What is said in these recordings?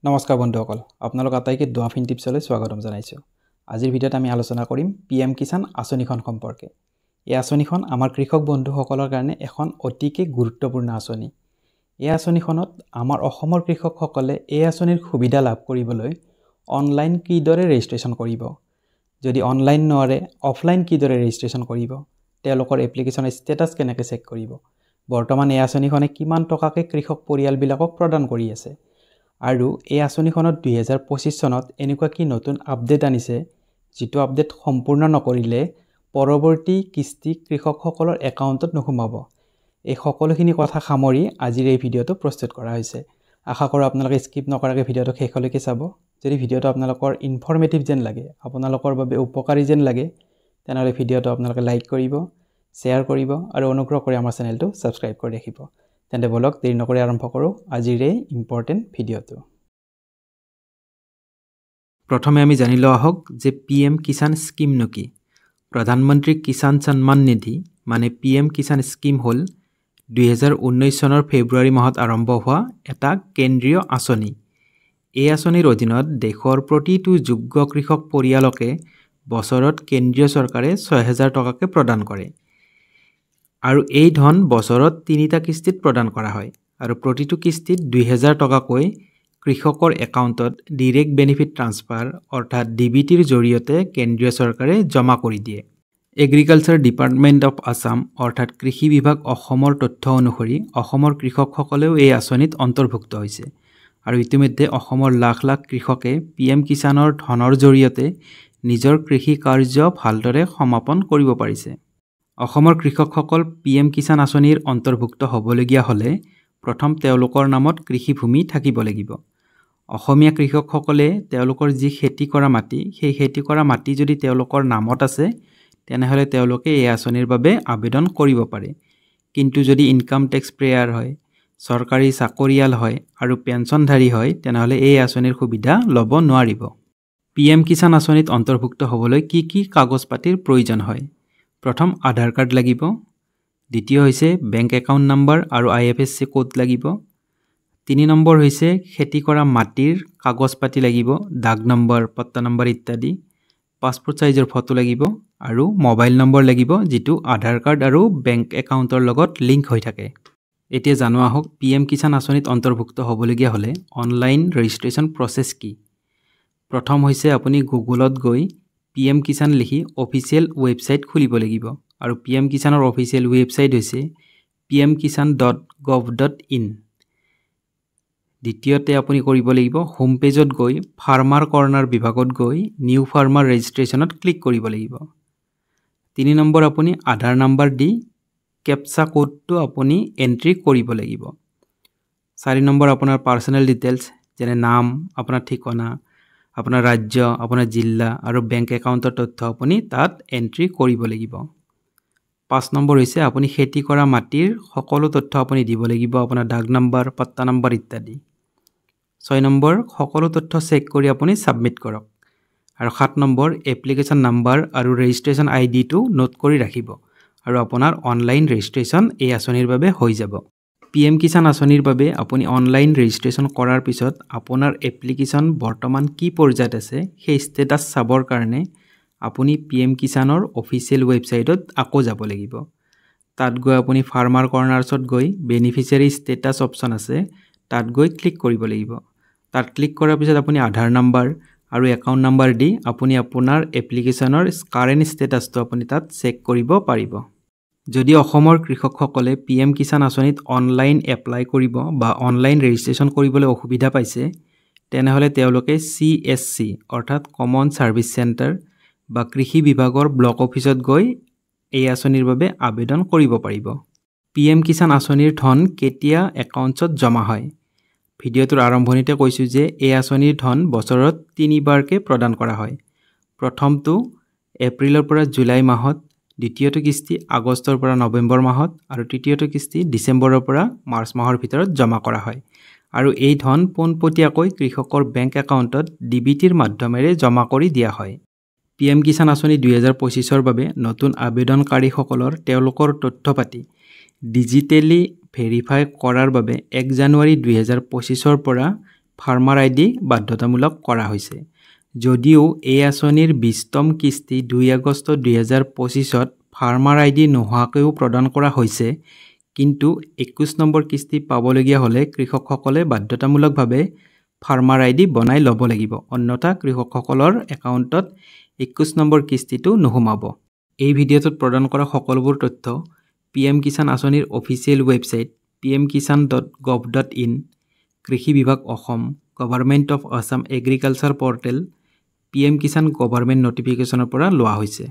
নমস্কাৰ বন্ধুসকল, আপোনালোক আটাইকে ডুৱাফিন টিপছলৈ স্বাগতম জনাইছোঁ। আজিৰ ভিডিঅ'ত আমি আলোচনা কৰিম PM কিষাণ আঁচনিখন সম্পৰ্কে। এই আঁচনিখন আমাৰ কৃষক বন্ধুসকলৰ কাৰণে এখন অতিকে গুৰুত্বপূৰ্ণ আঁচনি। এই আঁচনিখনত আমাৰ অসমৰ কৃষকসকলে এই আঁচনিৰ সুবিধা লাভ কৰিবলৈ অনলাইন কিদৰে ৰেজিষ্ট্ৰেশ্যন কৰিব, যদি অনলাইন নোৱাৰে অফলাইন কিদৰে ৰেজিষ্ট্ৰেশ্যন কৰিব, তেওঁলোকৰ এপ্লিকেশ্যনৰ ষ্টেটাছ কেনেকৈ চেক কৰিব, বৰ্তমান এই আঁচনিখনে কিমান টকাকে কৃষক পৰিয়ালবিলাকক প্ৰদান কৰি আছে, আৰু এই আঁচনিখনত 2025 চনত এনেকুৱা কি নতুন আপডেট আনিছে যিটো আপডেট সম্পূৰ্ণ নকৰিলে পৰৱৰ্তী কিস্তি কৃষকসকলৰ একাউণ্টত নোসোমাব। এই সকলোখিনি কথা সামৰি আজিৰ এই ভিডিঅ'টো প্ৰস্তুত কৰা হৈছে। আশা কৰোঁ আপোনালোকে স্কিপ নকৰাকৈ ভিডিঅ'টো শেষলৈকে চাব। যদি ভিডিঅ'টো আপোনালোকৰ ইনফৰ্মেটিভ যেন লাগে, আপোনালোকৰ বাবে উপকাৰী যেন লাগে, তেনেহ'লে ভিডিঅ'টো আপোনালোকে লাইক কৰিব, শ্বেয়াৰ কৰিব আৰু অনুগ্ৰহ কৰি আমাৰ চেনেলটো ছাবস্ক্ৰাইব কৰি ৰাখিব। তেন্তে বলক দেৰি নকৰি আৰম্ভ কৰোঁ আজিৰ এই ইম্পৰ্টেণ্ট ভিডিঅ'টো। প্ৰথমে আমি জানি লওঁ আহক যে PM কিষাণ স্কিমনো কি। প্ৰধানমন্ত্ৰী কিষাণ সন্মান নিধি মানে PM কিষাণ স্কিম হ'ল 2019 চনৰ ফেব্ৰুৱাৰী মাহত আৰম্ভ হোৱা এটা কেন্দ্ৰীয় আঁচনি। এই আঁচনিৰ অধীনত দেশৰ প্ৰতিটো যোগ্য কৃষক পৰিয়ালকে বছৰত কেন্দ্ৰীয় চৰকাৰে 6,000 টকাকৈ প্ৰদান কৰে, আৰু এই ধন বছৰত 3টা কিস্তিত প্ৰদান কৰা হয়, আৰু প্ৰতিটো কিস্তিত 2,000 টকাকৈ কৃষকৰ একাউণ্টত ডিৰেক্ট বেনিফিট ট্ৰান্সফাৰ অৰ্থাৎ DBTৰ জৰিয়তে কেন্দ্ৰীয় চৰকাৰে জমা কৰি দিয়ে। এগ্ৰিকালচাৰ ডিপাৰ্টমেণ্ট অফ আছাম অৰ্থাৎ কৃষি বিভাগ অসমৰ তথ্য অনুসৰি অসমৰ কৃষকসকলেও এই আঁচনিত অন্তৰ্ভুক্ত হৈছে, আৰু ইতিমধ্যে অসমৰ লাখ লাখ কৃষকে PM কিষাণৰ ধনৰ জৰিয়তে নিজৰ কৃষি কাৰ্য ভালদৰে সমাপন কৰিব পাৰিছে। অসমৰ কৃষকসকল PM কিষাণ আঁচনিৰ অন্তৰ্ভুক্ত হ'বলগীয়া হ'লে প্ৰথম তেওঁলোকৰ নামত কৃষিভূমি থাকিব লাগিব। অসমীয়া কৃষকসকলে তেওঁলোকৰ যি খেতি কৰা মাটি, সেই খেতি কৰা মাটি যদি তেওঁলোকৰ নামত আছে তেনেহ'লে তেওঁলোকে এই আঁচনিৰ বাবে আবেদন কৰিব পাৰে। কিন্তু যদি ইনকাম টেক্স পেয়াৰ হয়, চৰকাৰী চাকৰিয়াল হয় আৰু পেঞ্চনধাৰী হয় তেনেহ'লে এই আঁচনিৰ সুবিধা ল'ব নোৱাৰিব। PM কিষাণ আঁচনিত অন্তৰ্ভুক্ত হ'বলৈ কি কি কাগজ পাতিৰ প্ৰয়োজন হয়? প্ৰথম আধাৰ কাৰ্ড লাগিব, দ্বিতীয় হৈছে বেংক একাউণ্ট নম্বৰ আৰু IFSC কোড লাগিব, 3 নম্বৰ হৈছে খেতি কৰা মাটিৰ কাগজ পাতি লাগিব, দাগ নম্বৰ, পট্টা নম্বৰ ইত্যাদি, পাছপোৰ্ট সাইজৰ ফটো লাগিব আৰু মোবাইল নম্বৰ লাগিব যিটো আধাৰ কাৰ্ড আৰু বেংক একাউণ্টৰ লগত লিংক হৈ থাকে। এতিয়া জানো আহক PM কিষাণ আঁচনিত অন্তৰ্ভুক্ত হ'বলগীয়া হ'লে অনলাইন ৰেজিষ্ট্ৰেশ্যন প্ৰচেছ কি। প্ৰথম হৈছে আপুনি গুগলত গৈ PM কিষাণ লিখি অফিচিয়েল ৱেবছাইট খুলিব লাগিব, আৰু PM কিষাণৰ অফিচিয়েল ৱেবছাইট হৈছে pmkishan.gov.in। দ্বিতীয়তে আপুনি কৰিব লাগিব হোম পেজত গৈ ফাৰ্মাৰ কৰ্ণাৰ বিভাগত গৈ নিউ ফাৰ্মাৰ ৰেজিষ্ট্ৰেশ্যনত ক্লিক কৰিব লাগিব। 3 নম্বৰ আপুনি আধাৰ নম্বৰ দি কেপচা কোডটো আপুনি এণ্ট্ৰি কৰিব লাগিব। 4 নম্বৰ আপোনাৰ পাৰ্চনেল ডিটেইলছ যেনে নাম, আপোনাৰ ঠিকনা, আপোনাৰ ৰাজ্য, আপোনাৰ জিলা আৰু বেংক একাউণ্টৰ তথ্য আপুনি তাত এণ্ট্ৰি কৰিব লাগিব। 5 নম্বৰ হৈছে আপুনি খেতি কৰা মাটিৰ সকলো তথ্য আপুনি দিব লাগিব, আপোনাৰ দাগ নম্বৰ, পট্টা নম্বৰ ইত্যাদি। 6 নম্বৰ সকলো তথ্য চেক কৰি আপুনি ছাবমিট কৰক, আৰু 7 নম্বৰ এপ্লিকেশ্যন নম্বৰ আৰু ৰেজিষ্ট্ৰেশ্যন IDটো নোট কৰি ৰাখিব, আৰু আপোনাৰ অনলাইন ৰেজিষ্ট্ৰেশ্যন এই আঁচনিৰ বাবে হৈ যাব। PM কিষাণ আঁচনিৰ বাবে আপুনি অনলাইন ৰেজিষ্ট্ৰেশ্যন কৰাৰ পিছত আপোনাৰ এপ্লিকেশ্যন বৰ্তমান কি পৰ্যায়ত আছে সেই ষ্টেটাছ চাবৰ কাৰণে আপুনি PM কিষাণৰ অফিচিয়েল ৱেবছাইটত আকৌ যাব লাগিব। তাত গৈ আপুনি ফাৰ্মাৰ কৰ্ণাৰ্ছত গৈ বেনিফিচিয়াৰী ষ্টেটাছ অপশ্যন আছে, তাত গৈ ক্লিক কৰিব লাগিব। তাত ক্লিক কৰাৰ পিছত আপুনি আধাৰ নম্বৰ আৰু একাউণ্ট নম্বৰ দি আপুনি আপোনাৰ এপ্লিকেশ্যনৰ কাৰেণ্ট ষ্টেটাছটো আপুনি তাত চেক কৰিব পাৰিব। যদি অসমৰ কৃষকসকলে PM কিষাণ আঁচনিত অনলাইন এপ্লাই কৰিব বা অনলাইন ৰেজিষ্ট্ৰেশ্যন কৰিবলৈ অসুবিধা পাইছে তেনেহ'লে তেওঁলোকে CSC অৰ্থাৎ কমন ছাৰ্ভিচ চেণ্টাৰ বা কৃষি বিভাগৰ ব্লক অফিচত গৈ এই আঁচনিৰ বাবে আবেদন কৰিব পাৰিব। PM কিষাণ আঁচনিৰ ধন কেতিয়া একাউণ্টছত জমা হয়? ভিডিঅ'টোৰ আৰম্ভণিতে কৈছোঁ যে এই আঁচনিৰ ধন বছৰত 3বাৰকৈ প্ৰদান কৰা হয়। প্ৰথমটো এপ্ৰিলৰ পৰা জুলাই মাহত, দ্বিতীয়টো কিস্তি আগষ্টৰ পৰা নৱেম্বৰ মাহত, আৰু তৃতীয়টো কিস্তি ডিচেম্বৰৰ পৰা মাৰ্চ মাহৰ ভিতৰত জমা কৰা হয়, আৰু এই ধন পোনপটীয়াকৈ কৃষকৰ বেংক একাউণ্টত DBTৰ মাধ্যমেৰে জমা কৰি দিয়া হয়। PM কিষাণ আঁচনি 2025ৰ বাবে নতুন আবেদনকাৰীসকলৰ তেওঁলোকৰ তথ্য পাতি ডিজিটেলি ভেৰিফাই কৰাৰ বাবে 1 জানুৱাৰী 2025ৰ পৰা ফাৰ্মাৰ আইডি বাধ্যতামূলক কৰা হৈছে। যদিও এই আঁচনিৰ 20তম কিস্তি 2 আগষ্ট 2025ত ফাৰ্মাৰ আইডি নোহোৱাকৈও প্ৰদান কৰা হৈছে, কিন্তু 21 নম্বৰ কিস্তি পাবলগীয়া হ'লে কৃষকসকলে বাধ্যতামূলকভাৱে ফাৰ্মাৰ আইডি বনাই ল'ব লাগিব, অন্যথা কৃষকসকলৰ একাউণ্টত 21 নম্বৰ কিস্তিটো নোসোমাব। এই ভিডিঅ'টোত প্ৰদান কৰা সকলোবোৰ তথ্য PM কিষাণ আঁচনিৰ অফিচিয়েল ৱেবছাইট pmkishan.gov.in, কৃষি বিভাগ Assam, government of Assam agriculture portal, PM Kisan government নটিফিকেশ্যনৰ পৰা লোৱা হৈছে।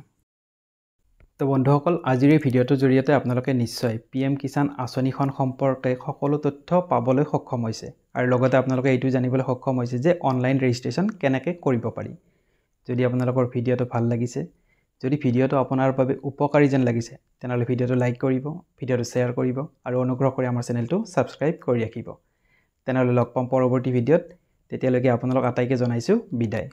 তো বন্ধুসকল, আজিৰ এই ভিডিঅ'টোৰ জৰিয়তে আপোনালোকে নিশ্চয় PM কিষাণ আঁচনিখন সম্পৰ্কে সকলো তথ্য পাবলৈ সক্ষম হৈছে আৰু লগতে আপোনালোকে এইটো জানিবলৈ সক্ষম হৈছে যে অনলাইন ৰেজিষ্ট্ৰেশ্যন কেনেকৈ কৰিব পাৰি। যদি আপোনালোকৰ ভিডিঅ'টো ভাল লাগিছে, যদি ভিডিঅ'টো আপোনাৰ বাবে উপকাৰী যেন লাগিছে, তেনেহ'লে ভিডিঅ'টো লাইক কৰিব, ভিডিঅ'টো শ্বেয়াৰ কৰিব আৰু অনুগ্ৰহ কৰি আমাৰ চেনেলটো ছাবস্ক্ৰাইব কৰি ৰাখিব। তেনেহ'লে লগ পাম পৰৱৰ্তী ভিডিঅ'ত। তেতিয়ালৈকে আপোনালোক আটাইকে জনাইছোঁ বিদায়।